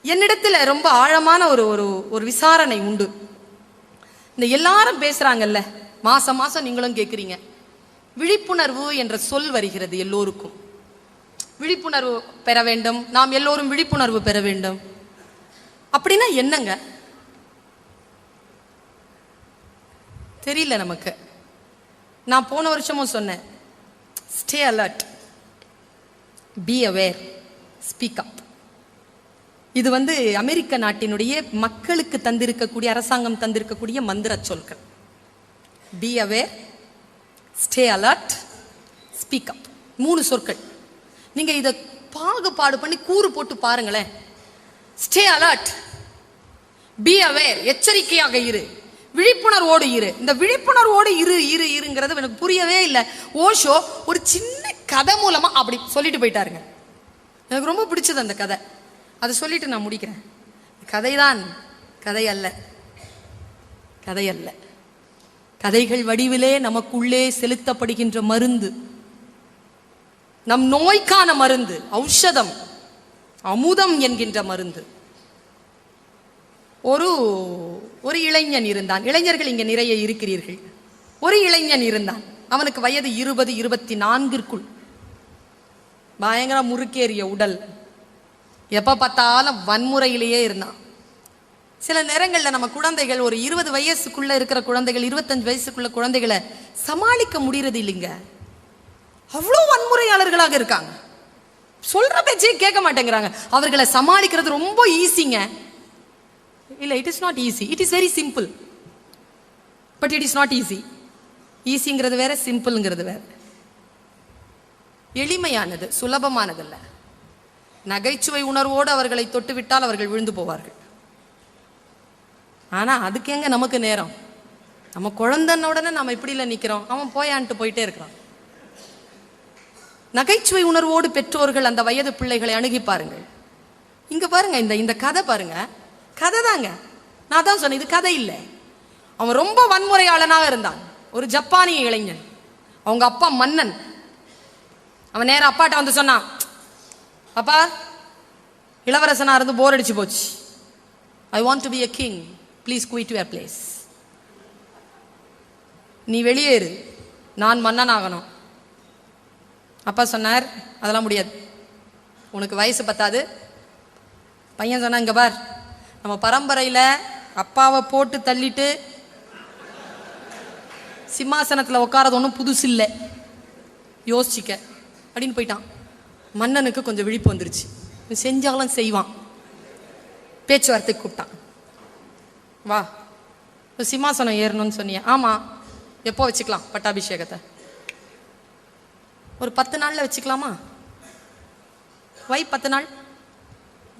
என்னிடத்துல ரொம்ப ஆழமான ஒரு ஒரு ஒரு விசாரணை உண்டு. இந்த எல்லாரும் பேசுறாங்கல்ல, மாசம் மாசம் நீங்களும் கேட்குறீங்க, விழிப்புணர்வு என்ற சொல் வருகிறது எல்லோருக்கும். விழிப்புணர்வு பெற வேண்டும், நாம் எல்லோரும் விழிப்புணர்வு பெற வேண்டும். அப்படின்னா என்னங்க தெரியல நமக்கு. நான் போன வருஷமும் சொன்னேன், stay alert, be aware, speak up. இது அமெரிக்க நாட்டினுடைய மக்களுக்கு தந்திருக்கக்கூடிய, அரசாங்கம் தந்திருக்கக்கூடிய மந்திர சொல்கள். Be aware, stay alert, speak up. 3 சொற்கள். நீங்க இதை பாகுபாடு பண்ணி கூறு போட்டு பாருங்களேன். ஸ்டே அலர்ட், பி அவேர், எச்சரிக்கையாக இரு, விழிப்புணர்வோடு இரு. இந்த விழிப்புணர்வோடு இரு இரு இருங்கிறது எனக்கு புரியவே இல்லை. ஓஷோ ஒரு சின்ன கதை மூலமா அப்படி சொல்லிட்டு போயிட்டாருங்க. எனக்கு ரொம்ப பிடிச்சது அந்த கதை. அதை சொல்லிட்டு நான் முடிக்கிறேன். கதைதான், கதை அல்ல, கதை அல்ல. கதைகள் வடிவிலே நமக்குள்ளே செலுத்தப்படுகின்ற மருந்து, நம் நோய்க்கான மருந்து, ஔஷதம், அமுதம் என்கின்ற மருந்து. ஒரு இளைஞன் இருந்தான். இளைஞர்கள் இங்க நிறைய இருக்கிறீர்கள். ஒரு இளைஞன் இருந்தான். அவனுக்கு வயது 20-24 பயங்கர முறுக்கேறிய உடல். எப்ப பார்த்தாலும் வன்முறையிலேயே இருந்தான். சில நேரங்களில் நம்ம குழந்தைகள், ஒரு 20 வயசுக்குள்ள இருக்கிற குழந்தைகள், 25 வயசுக்குள்ள குழந்தைகளை சமாளிக்க முடியறது இல்லைங்க. அவ்வளோ வன்முறையாளர்களாக இருக்காங்க. சொல்ற பேச்சே கேட்க மாட்டேங்கிறாங்க. அவர்களை சமாளிக்கிறது ரொம்ப ஈஸிங்க. இல்லை, it is not easy. It is very simple, but it is not easy. ஈஸிங்கிறது வேற, சிம்பிள்ங்கிறது வேற. எளிமையானது, சுலபமானதல்ல. நகைச்சுவை உணர்வோடு அவர்களை தொட்டுவிட்டால் அவர்கள் விழுந்து போவார்கள். ஆனா அதுக்கு எங்க நமக்கு நேரம்? நம்ம குழந்தைன்ன உடனே நம்ம இப்படி இல்லை நிக்கிறோம், அவன் போயான்ட்டு போயிட்டே இருக்கிறான். நகைச்சுவை உணர்வோடு பெற்றோர்கள் அந்த வயது பிள்ளைகளை அணுகி பாருங்கள். இங்க பாருங்க, இந்த கதை பாருங்க, கதை தாங்க. நான் தான் சொன்னேன், இது கதை இல்லை. அவன் ரொம்ப வன்முறையாளனாக இருந்தான். ஒரு ஜப்பானிய இளைஞன், அவங்க அப்பா மன்னன். அவன் நேரம் அப்பாட்ட வந்து சொன்னான், அப்பா, இளவரசனா இருந்து போர் அடிச்சு போச்சு. I want to be a king, please quit your place. நீ வெளியேறு, நான் மன்னன் ஆகணும். அப்பா சொன்னார், அதெல்லாம் முடியாது, உனக்கு வயசு பத்தாது. பையன் சொன்னா, இங்க பார், நம்ம பரம்பரையில அப்பாவை போட்டு தள்ளிட்டு சிம்மாசனத்தில் உட்காரது ஒன்றும் புதுசு இல்லை, யோசிச்சிக்க அப்படின்னு போயிட்டான். மன்னனுக்கு கொஞ்சம் விழிப்பு வந்துருச்சு. செஞ்சாலும் செய்வான். பேச்சுவார்த்தை கூப்பிட்டான். வா, சிம்மாசனம் ஏறணும்னு சொன்னிய? ஆமா. எப்போ வச்சுக்கலாம் பட்டாபிஷேகத்தை? ஒரு 10 நாள்ல வச்சுக்கலாமா? வை 10 நாள்,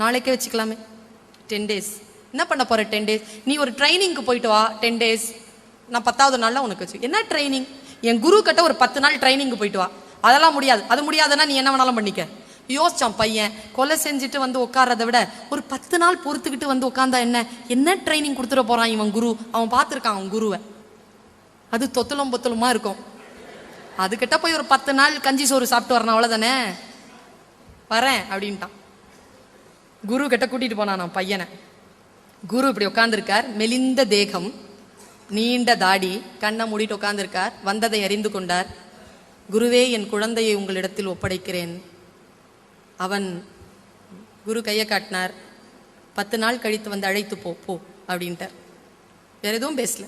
நாளைக்கே வச்சுக்கலாமே. 10 days. என்ன பண்ண போற 10 days? நீ ஒரு ட்ரைனிங்க்கு போயிட்டு வா 10 days. நான் 10வது நாள்ல உனக்கு வச்சு. என்ன ட்ரைனிங்? என் குரு கிட்ட ஒரு 10 நாள் ட்ரைனிங்க்கு போயிட்டு வா. அதெல்லாம் முடியாது. அது முடியாதுன்னா நீ என்ன வேணாலும் பண்ணிக்க. யோசிச்சான் பையன். கொலை செஞ்சுட்டு உட்கார்றதை விட ஒரு 10 நாள் பொறுத்துக்கிட்டு உட்கார்ந்தா என்ன ட்ரைனிங் கொடுத்துட போறான் இவன் குரு. அவன் பார்த்துருக்கான் அவன் குருவை. அது தொத்தலும் பொத்தலுமா இருக்கும். அதுக்கிட்ட போய் ஒரு 10 நாள் கஞ்சி சோறு சாப்பிட்டு வரணும், அவ்வளவுதானே. வரேன் அப்படின்ட்டான். குரு கிட்ட கூட்டிட்டு போனான் நான் பையனை. குரு இப்படி உட்கார்ந்துருக்கார், மெலிந்த தேகம், நீண்ட தாடி, கண்ணை மூடிட்டு உட்கார்ந்துருக்கார். வந்ததை அறிந்து கொண்டார். குருவே, என் குழந்தையை உங்களிடத்தில் ஒப்படைக்கிறேன். அவன் குரு கையை காட்டினார். 10 நாள் கழித்து அழைத்து போ அப்படின்ட்டார். வேற எதுவும் பேசல.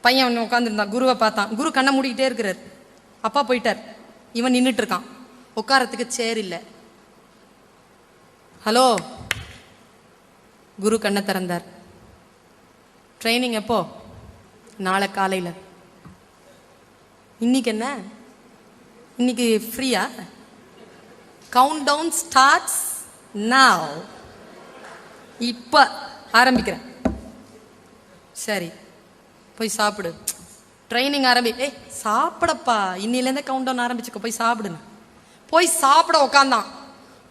பையன் உட்காந்துருந்தான். குருவை பார்த்தான். குரு கண்ணை மூடிக்கிட்டே இருக்கிறார். அப்பா போயிட்டார். இவன் நின்றுட்டு இருக்கான். உட்காரத்துக்கு சேர் இல்லை. ஹலோ. குரு கண்ணை திறந்தார். ட்ரைனிங் எப்போ? நாளை காலையில். இன்னைக்கு என்ன? இன்னைக்கு ஃப்ரீயா? Countdown starts now. இப்போ ஆரம்பிக்கிறேன். சரி, போய் சாப்பிடு. ட்ரைனிங் சாப்பிடப்பா, இன்னிலேருந்தே கவுண்ட் டவுன் ஆரம்பிச்சுக்க, போய் சாப்பிடுன்னு. போய் சாப்பிட உட்காந்தான்.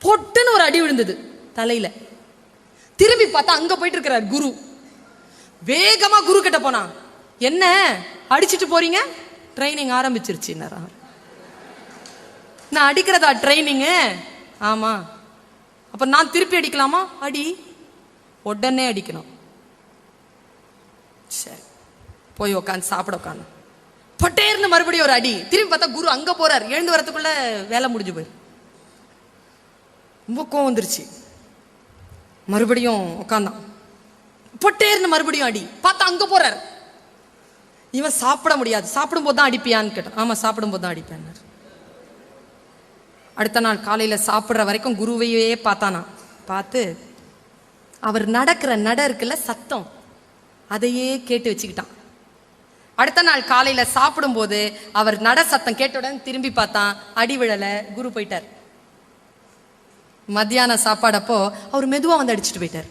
பொட்டுன்னு ஒரு அடி விழுந்தது தலையில. திரும்பி பார்த்தா அங்க போயிட்டு இருக்கிறார் குரு. வேகமா குரு கிட்ட போனா, என்ன அடிச்சுட்டு போறீங்க? ட்ரைனிங் ஆரம்பிச்சிருச்சு. நான் அடிக்கிறதா ட்ரைனிங்? ஆமா. அப்ப அப்ப நான் திருப்பி அடிக்கலாமா? அடி, உடனே அடிக்கணும். சரி, போய் உட்காந்து சாப்பிட உட்காந்து பட்டேர்னு மறுபடியும் ஒரு அடி. திரும்பி பார்த்தா குரு அங்க போறார். எழுந்து வரத்துக்குள்ள வேலை முடிஞ்சு போயிரு. ரொம்ப கோவம் வந்துருச்சு. மறுபடியும் உட்காந்தான். பட்டேர்னு மறுபடியும் அடி. பார்த்தா அங்க போறார். இவன் சாப்பிட முடியாது. சாப்பிடும் போது தான் அடிப்பியான்னு கேட்டான். ஆமா, சாப்பிடும் போது தான் அடிப்பேன். அடுத்த நாள் காலையில சாப்பிட்ற வரைக்கும் குருவையே பார்த்தானா. பார்த்து அவர் நடக்கிற நட இருக்குல்ல, சத்தம், அதையே கேட்டு வச்சுக்கிட்டான். அடுத்த நாள் காலையில சாப்பிடும் போது அவர் நட சத்தம் கேட்டவுடன் திரும்பி பார்த்தான். அடி விழல, குரு போயிட்டார். மத்தியான சாப்பாடப்போ அவர் மெதுவா வந்து அடிச்சுட்டு போயிட்டார்.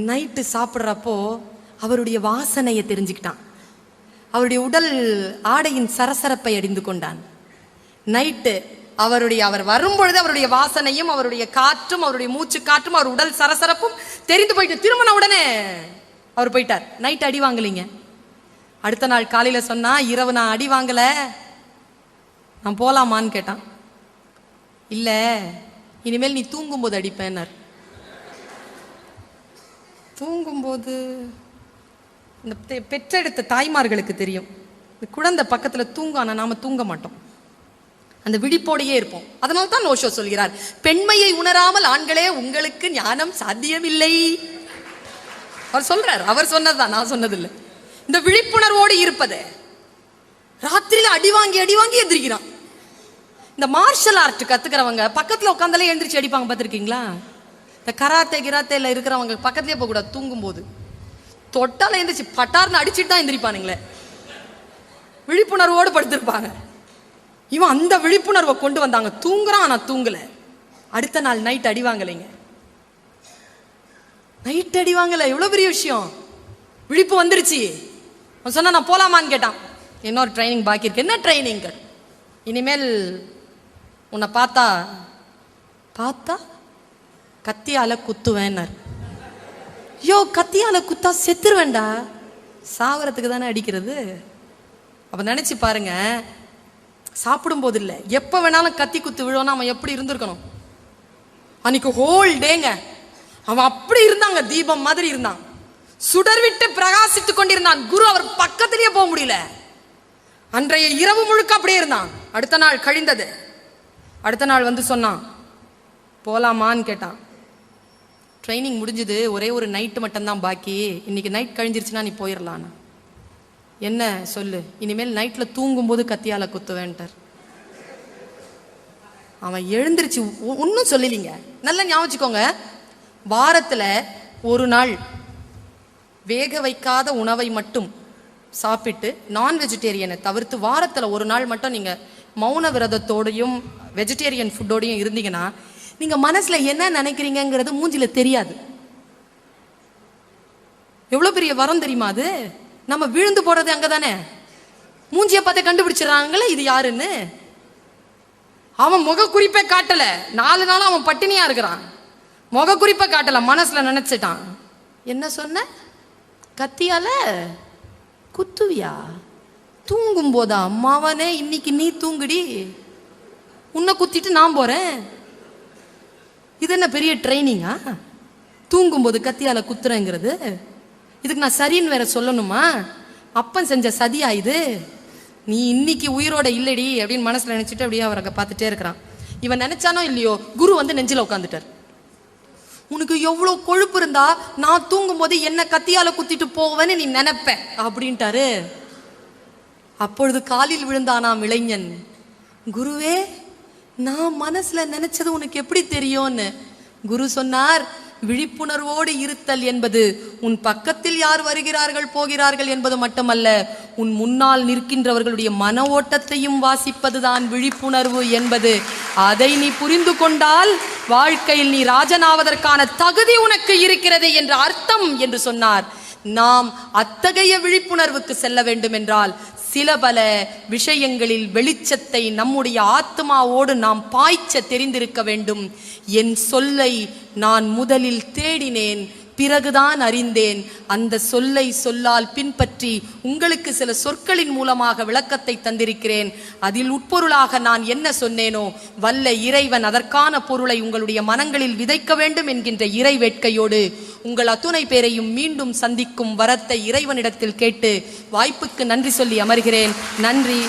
நைட்டு சாப்பிட்றப்போ அவருடைய வாசனையை தெரிஞ்சுக்கிட்டான். அவருடைய உடல் ஆடையின் சரசரப்பை அறிந்து கொண்டான். நைட்டு அவர் வரும்பொழுது அவருடைய வாசனையும் அவருடைய காற்றும் அவருடைய மூச்சு காற்றும் அவர் உடல் சரசரப்பும் தெரிந்து போயிட்டு திரும்பின உடனே அவர் போயிட்டார். நைட் அடி வாங்கலீங்க. அடுத்த நாள் காலையில சொன்னா, இரவு நான் அடி வாங்கல, நான் போலாமான்னு கேட்டான். இல்ல, இனிமேல் நீ தூங்கும்போது அடிப்பேன்னார். தூங்கும்போது இந்த பெற்றெடுத்த தாய்மார்களுக்கு தெரியும், இந்த குழந்தை பக்கத்துல தூங்கானா நாம தூங்க மாட்டோம், அந்த விழிப்போடையே இருப்போம். அதனால தான் ஓஷோ சொல்கிறார், பெண்மையை உணராமல் ஆண்களே உங்களுக்கு ஞானம் சாத்தியமில்லை. அவர் சொல்றார். அவர் சொன்னதுதான், நான் சொன்னதில்லை. இந்த விழிப்புணர்வோடு இருப்பது. ராத்திரியில அடி வாங்கி எந்திரிக்கிறான். இந்த மார்ஷல் ஆர்ட் கத்துக்கிறவங்க பக்கத்துல உட்காந்தாலே எழுந்திரிச்சு அடிப்பாங்க, பார்த்திருக்கீங்களா? இந்த கராத்தேல இருக்கிறவங்க பக்கத்துலயே போக கூடாது. தூங்கும் போது தொட்டால எழுந்திரிச்சு பட்டார்னு அடிச்சுட்டு தான் எந்திரிப்பானுங்களே. விழிப்புணர்வோடு படுத்திருப்பாங்க. இவன் அந்த விழிப்புணர்வை கொண்டு வந்தாங்க. தூங்குறான், ஆனா தூங்கல. அடுத்த நாள் நைட் அடிவாங்கலைங்க. நைட் அடிவாங்கல, எவ்வளவு பெரிய விஷயம். விழிப்பு வந்துருச்சு. அவன் சொன்னா, நான் போலாமான்னு கேட்டான். இன்னொரு ட்ரைனிங் பாக்கி இருக்கு. என்ன ட்ரைனிங்? இனிமேல் உன்னை பார்த்தா கத்தியால குத்துவேன்னார். ஐயோ, கத்தியால குத்தா செத்துருவேண்டா, சாவரத்துக்கு தானே அடிக்கிறது. அப்ப நினைச்சு பாருங்க, சாப்பிடும் போது இல்ல, எப்ப வேணாலும் கத்தி குத்து விழுவோம்னா அவன் எப்படி இருந்திருக்கணும்? அன்னைக்கு ஹோல் டேங்க அவன் அப்படி இருந்தாங்க, தீபம் மாதிரி இருந்தான், சுடர் விட்டு பிரகாசித்துக் கொண்டிருந்தான். குரு அவர் பக்கத்திலேயே போக முடியல. அன்றைய இரவு முழுக்க அப்படியே இருந்தான். அடுத்த நாள் கழிந்தது. அடுத்த நாள் வந்து சொன்னான், போலாமான்னு கேட்டான். ட்ரைனிங் முடிஞ்சது, ஒரே ஒரு நைட்டு மட்டும்தான் பாக்கி, இன்னைக்கு நைட் கழிஞ்சிருச்சுன்னா நீ போயிடலாம். என்ன சொல்லு? இனிமேல் நைட்ல தூங்கும் போது கத்தியால குத்துவேன்ட்டார். அவன் எழுந்திருச்சு ஒன்னும் சொல்லலீங்க. நல்லா ஞாபகம், வாரத்துல ஒரு நாள் வேக வைக்காத உணவை மட்டும் சாப்பிட்டு நான் வெஜிடேரியனை தவிர்த்து வாரத்துல ஒரு நாள் மட்டும் நீங்க மௌன விரதத்தோடையும் வெஜிடேரியன் ஃபுட்டோடையும் இருந்தீங்கன்னா நீங்க மனசுல என்ன நினைக்கிறீங்கிறது மூஞ்சில தெரியாது. எவ்வளவு பெரிய வரம் தெரியுமா அது? நம்ம விழுந்து போறது அங்கதானே. மூஞ்சிய பார்த்து கண்டுபிடிச்சிடறாங்களே இது யாருன்னு. அவன் முக குறிப்பை காட்டல, 4 நாள் அவன் பட்டினியா இருக்கிறான். முக குறிப்பை காட்டல, மனசுல நினைச்சிட்டான். என்ன சொன்ன? கத்தியால குத்துவியா? தூங்கும் போதா? அம்மாவனே, இன்னைக்கு நீ தூங்குடி, உன்னை குத்திட்டு நான் போறேன். இது என்ன பெரிய ட்ரைனிங்கா? தூங்கும்போது கத்தியால குத்துறேங்கிறது. இதுக்கு நான் சரின்னு வேற சொல்லணுமா? அப்பன் செஞ்ச சதியா இது? நீ இன்னைக்கு உயிரோட இல்லடி அப்படின்னு மனசுல நினைச்சிட்டு அப்படியே அவரை பார்த்துட்டே இருக்கிறான். இவன் நினைச்சானோ இல்லையோ, குரு வந்து நெஞ்சில உட்காந்துட்டார். உனக்கு எவ்வளவு கொழுப்பு இருந்தா நான் தூங்கும் போது என்ன கத்தியால குத்திட்டு போவேன்னு நீ நினைப்ப அப்படின்ட்டாரு. அப்பொழுது காலில் விழுந்தானாம் இளைஞன். குருவே, நான் மனசுல நினைச்சது உனக்கு எப்படி தெரியும்னு. குரு சொன்னார், விழிப்புணர்வோடு இருத்தல் என்பது உன் பக்கத்தில் யார் வருகிறார்கள் போகிறார்கள் என்பது மட்டுமல்ல, உன் முன்னால் நிற்கின்றவர்களுடைய மன ஓட்டத்தையும் வாசிப்பதுதான் விழிப்புணர்வு என்பது. அதை நீ புரிந்து கொண்டால் வாழ்க்கையில் நீ ராஜனாவதற்கான தகுதி உனக்கு இருக்கிறது என்ற அர்த்தம் என்று சொன்னார். நாம் அத்தகைய விழிப்புணர்வுக்கு செல்ல வேண்டும் என்றால் சில பல விஷயங்களில் வெளிச்சத்தை நம்முடைய ஆத்மாவோடு நாம் பாய்ச்ச தெரிந்திருக்க வேண்டும். என் சொல்லை நான் முதலில் தேடினேன், பிறகுதான் அறிந்தேன். அந்த சொல்லை சொல்லால் பின்பற்றி உங்களுக்கு சில சொற்களின் மூலமாக விளக்கத்தை தந்திருக்கிறேன். அதில் உட்பொருளாக நான் என்ன சொன்னேனோ, வல்ல இறைவன் அதற்கான பொருளை உங்களுடைய மனங்களில் விதைக்க வேண்டும் என்கின்ற இறை வேட்கையோடு உங்கள் அத்துணை பேரையும் மீண்டும் சந்திக்கும் வரத்தை இறைவனிடத்தில் கேட்டு வாய்ப்புக்கு நன்றி சொல்லி அமர்கிறேன். நன்றி.